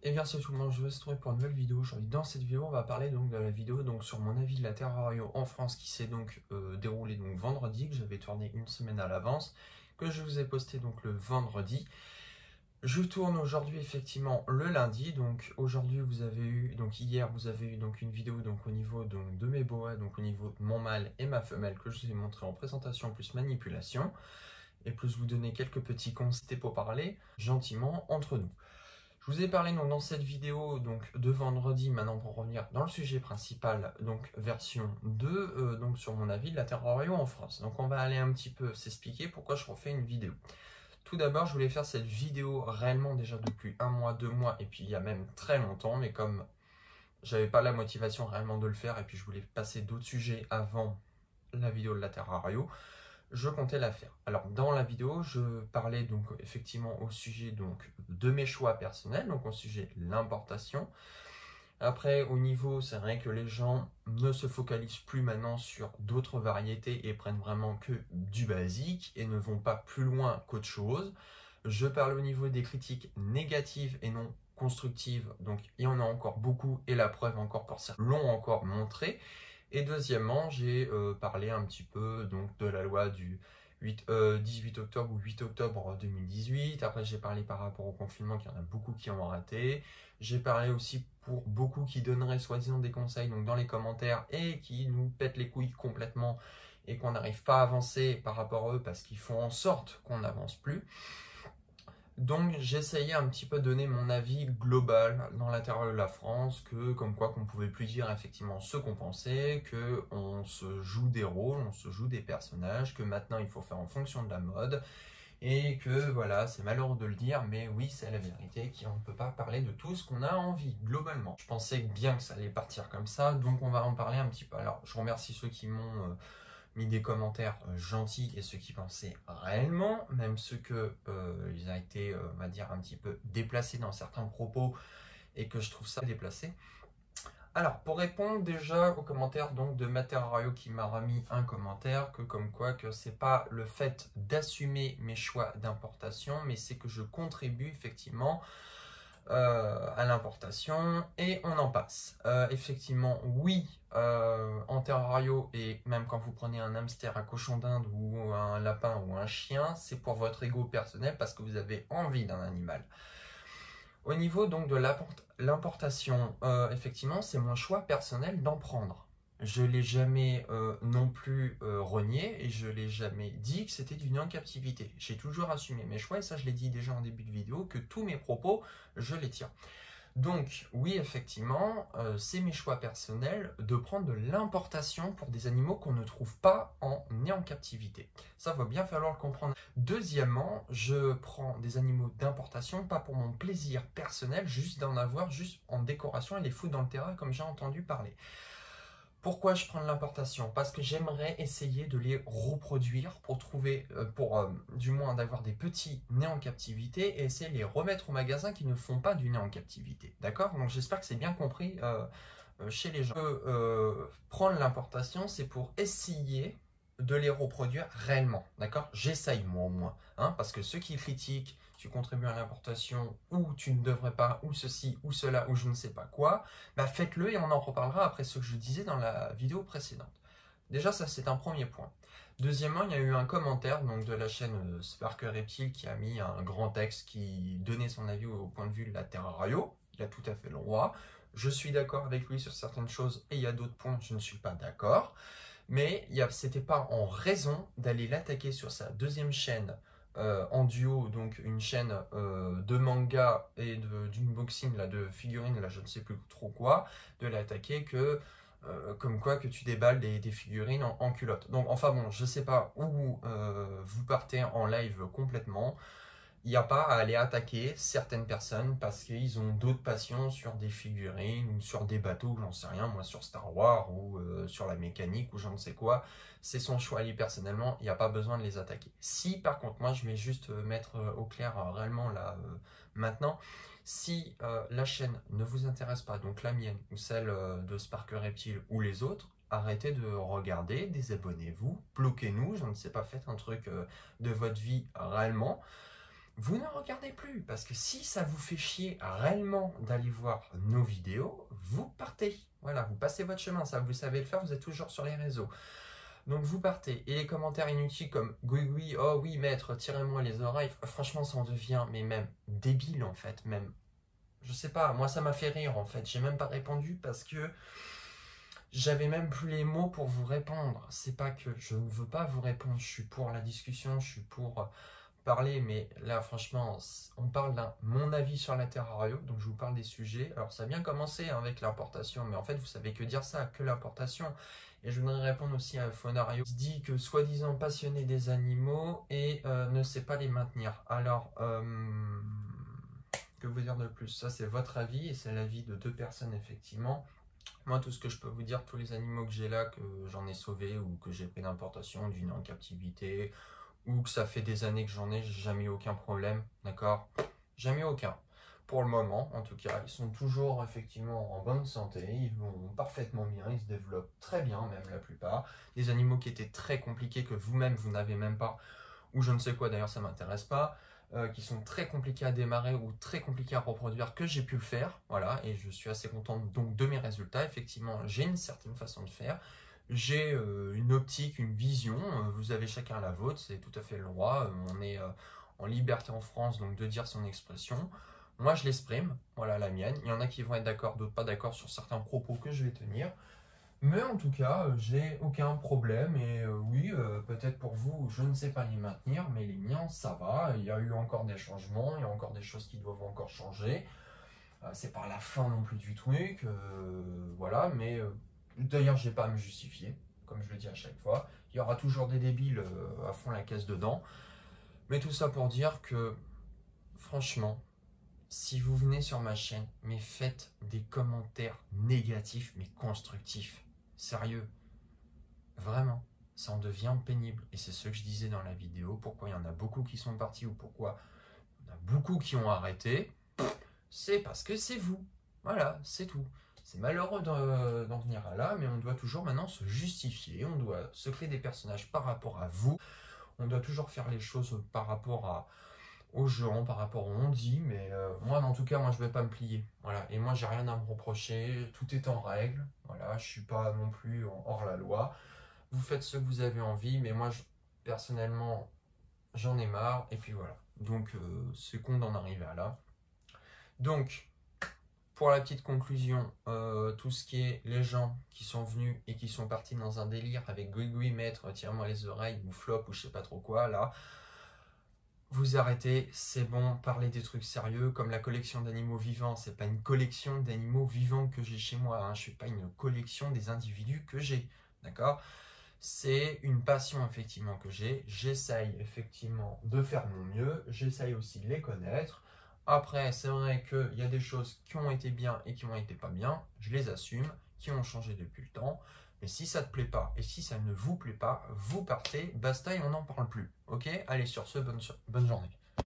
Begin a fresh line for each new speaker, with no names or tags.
Et bien c'est tout le monde, je vais se retrouver pour une nouvelle vidéo. Aujourd'hui dans cette vidéo on va parler donc de la vidéo donc sur mon avis de la Terrario en France qui s'est donc déroulée donc vendredi, que j'avais tourné une semaine à l'avance, que je vous ai posté donc le vendredi. Je tourne aujourd'hui effectivement le lundi, donc aujourd'hui vous avez eu, donc hier vous avez eu donc une vidéo donc au niveau donc de mes boas, donc au niveau de mon mâle et ma femelle que je vous ai montré en présentation plus manipulation, et plus vous donner quelques petits conseils pour parler gentiment entre nous. Je vous ai parlé donc dans cette vidéo donc de vendredi, maintenant pour revenir dans le sujet principal, donc version 2, donc sur mon avis de la Terrario en France. Donc on va aller un petit peu s'expliquer pourquoi je refais une vidéo. Tout d'abord, je voulais faire cette vidéo réellement déjà depuis 1 mois, 2 mois, et puis il y a même très longtemps, mais comme j'avais pas la motivation réellement de le faire, et puis je voulais passer d'autres sujets avant la vidéo de la Terrario, je comptais la faire. Alors dans la vidéo, je parlais donc effectivement au sujet donc de mes choix personnels, donc au sujet de l'importation. Après au niveau, c'est vrai que les gens ne se focalisent plus maintenant sur d'autres variétés et prennent vraiment que du basique et ne vont pas plus loin qu'autre chose. Je parle au niveau des critiques négatives et non constructives, donc il y en a encore beaucoup et la preuve encore pour certains l'ont encore montré. Et deuxièmement, j'ai parlé un petit peu donc, de la loi du 18 octobre ou 8 octobre 2018. Après, j'ai parlé par rapport au confinement, qu'il y en a beaucoup qui ont raté. J'ai parlé aussi pour beaucoup qui donneraient soi-disant des conseils donc dans les commentaires et qui nous pètent les couilles complètement et qu'on n'arrive pas à avancer par rapport à eux parce qu'ils font en sorte qu'on n'avance plus. Donc j'essayais un petit peu de donner mon avis global dans l'intérieur de la France, que comme quoi qu'on pouvait plus dire effectivement ce qu'on pensait, que on se joue des rôles, on se joue des personnages, que maintenant il faut faire en fonction de la mode, et que voilà, c'est malheureux de le dire, mais oui, c'est la vérité, qu'on ne peut pas parler de tout ce qu'on a envie, globalement. Je pensais bien que ça allait partir comme ça, donc on va en parler un petit peu. Alors je remercie ceux qui m'ont mis des commentaires gentils et ceux qui pensaient réellement, même ceux que ils ont été, on va dire, un petit peu déplacés dans certains propos et que je trouve ça déplacé. Alors, pour répondre déjà aux commentaires donc de Materario qui m'a remis un commentaire que comme quoi que c'est pas le fait d'assumer mes choix d'importation, mais c'est que je contribue effectivement à l'importation et on en passe. Effectivement, oui, en terrario et même quand vous prenez un hamster, un cochon d'Inde ou un lapin ou un chien, c'est pour votre ego personnel parce que vous avez envie d'un animal. Au niveau donc de l'importation, effectivement, c'est mon choix personnel d'en prendre. Je ne l'ai jamais non plus renié et je ne l'ai jamais dit que c'était d'une non-captivité. J'ai toujours assumé mes choix et ça je l'ai dit déjà en début de vidéo que tous mes propos, je les tiens. Donc oui, effectivement, c'est mes choix personnels de prendre de l'importation pour des animaux qu'on ne trouve pas en captivité. Ça va bien falloir le comprendre. Deuxièmement, je prends des animaux d'importation, pas pour mon plaisir personnel, juste d'en avoir juste en décoration et les foutre dans le terrain comme j'ai entendu parler. Pourquoi je prends de l'importation? Parce que j'aimerais essayer de les reproduire pour trouver, du moins d'avoir des petits nés en captivité et essayer de les remettre au magasin qui ne font pas du nez en captivité. D'accord? Donc j'espère que c'est bien compris chez les gens. Prendre l'importation, c'est pour essayer de les reproduire réellement. D'accord? J'essaye moi au moins. Hein, parce que ceux qui critiquent, tu contribues à l'importation ou tu ne devrais pas, ou ceci, ou cela, ou je ne sais pas quoi, bah faites-le et on en reparlera après ce que je disais dans la vidéo précédente. Déjà, ça c'est un premier point. Deuxièmement, il y a eu un commentaire donc, de la chaîne Sparker Reptile qui a mis un grand texte qui donnait son avis au point de vue de la Terrario. Il a tout à fait le droit. Je suis d'accord avec lui sur certaines choses et il y a d'autres points où je ne suis pas d'accord. Mais c'était pas en raison d'aller l'attaquer sur sa deuxième chaîne en duo, donc une chaîne de manga et d'unboxing, de figurines, là je ne sais plus trop quoi, de l'attaquer que comme quoi que tu déballes des figurines en culotte. Donc enfin bon, je sais pas où vous partez en live complètement. Il n'y a pas à aller attaquer certaines personnes parce qu'ils ont d'autres passions sur des figurines ou sur des bateaux, j'en sais rien, moi sur Star Wars ou sur la mécanique ou je ne sais quoi. C'est son choix lui personnellement, il n'y a pas besoin de les attaquer. Si par contre, moi je vais juste mettre au clair réellement là maintenant, si la chaîne ne vous intéresse pas, donc la mienne ou celle de Sparker Reptile ou les autres, arrêtez de regarder, désabonnez-vous, bloquez-nous, je ne sais pas, faites un truc de votre vie réellement. vous ne regardez plus. Parce que si ça vous fait chier réellement d'aller voir nos vidéos, vous partez. Voilà, vous passez votre chemin. Ça, vous savez le faire, vous êtes toujours sur les réseaux. Donc vous partez. Et les commentaires inutiles comme oui, oh oui, maître, tirez-moi les oreilles. Franchement, ça en devient, mais même débile en fait. Même, je sais pas, moi ça m'a fait rire en fait. J'ai même pas répondu parce que j'avais même plus les mots pour vous répondre. C'est pas que je ne veux pas vous répondre. Je suis pour la discussion, je suis pour parler, mais là franchement on parle d'un mon avis sur la Terrario, donc je vous parle des sujets. Alors ça a bien commencé avec l'importation, mais en fait vous savez que dire ça, que l'importation. Et je voudrais répondre aussi à Phonario qui dit que soi-disant passionné des animaux et ne sait pas les maintenir. Alors que vous dire de plus? Ça c'est votre avis et c'est l'avis de deux personnes effectivement. Moi, tout ce que je peux vous dire, tous les animaux que j'ai là, que j'en ai sauvés ou que j'ai pris d'importation, d'une en captivité, ou que ça fait des années que j'en ai, j'ai jamais eu aucun problème, d'accord? Jamais aucun. Pour le moment, en tout cas, ils sont toujours effectivement en bonne santé, ils vont parfaitement bien, ils se développent très bien, même la plupart. Des animaux qui étaient très compliqués, que vous-même, vous n'avez même pas, ou je ne sais quoi, d'ailleurs ça ne m'intéresse pas, qui sont très compliqués à démarrer ou très compliqués à reproduire, que j'ai pu le faire, voilà, et je suis assez content donc de mes résultats. Effectivement, j'ai une certaine façon de faire, j'ai une optique, une vision, vous avez chacun la vôtre, c'est tout à fait le droit, on est en liberté en France, donc de dire son expression. Moi, je l'exprime, voilà la mienne. Il y en a qui vont être d'accord, d'autres pas d'accord sur certains propos que je vais tenir. Mais en tout cas, j'ai aucun problème et oui, peut-être pour vous, je ne sais pas les maintenir, mais les miens, ça va. Il y a eu encore des changements, il y a encore des choses qui doivent encore changer. C'est pas la fin non plus du truc, voilà, mais d'ailleurs, j'ai pas à me justifier, comme je le dis à chaque fois. Il y aura toujours des débiles à fond la caisse dedans. Mais tout ça pour dire que, franchement, si vous venez sur ma chaîne, mais faites des commentaires négatifs, mais constructifs. Sérieux. Vraiment. Ça en devient pénible. Et c'est ce que je disais dans la vidéo. Pourquoi il y en a beaucoup qui sont partis ou pourquoi il y en a beaucoup qui ont arrêté. C'est parce que c'est vous. Voilà, c'est tout. C'est malheureux d'en venir à là, mais on doit toujours maintenant se justifier. On doit se créer des personnages par rapport à vous. On doit toujours faire les choses par rapport aux gens, par rapport au on dit, mais moi en tout cas, moi je vais pas me plier. Voilà. Et moi j'ai rien à me reprocher, tout est en règle. Voilà, je suis pas non plus hors la loi. Vous faites ce que vous avez envie, mais moi personnellement j'en ai marre, et puis voilà. Donc c'est con d'en arriver à là. Donc, pour la petite conclusion, tout ce qui est les gens qui sont venus et qui sont partis dans un délire avec Gui maître, tire-moi les oreilles, ou flop, ou je sais pas trop quoi, là, vous arrêtez, c'est bon, parlez des trucs sérieux, comme la collection d'animaux vivants, c'est pas une collection d'animaux vivants que j'ai chez moi, hein, je suis pas une collection des individus que j'ai, d'accord? C'est une passion effectivement que j'ai, j'essaye effectivement de faire mon mieux, j'essaye aussi de les connaître. Après, c'est vrai qu'il y a des choses qui ont été bien et qui ont été pas bien, je les assume, qui ont changé depuis le temps. Mais si ça ne te plaît pas et si ça ne vous plaît pas, vous partez, basta et on n'en parle plus. Ok? Allez, sur ce, bonne journée.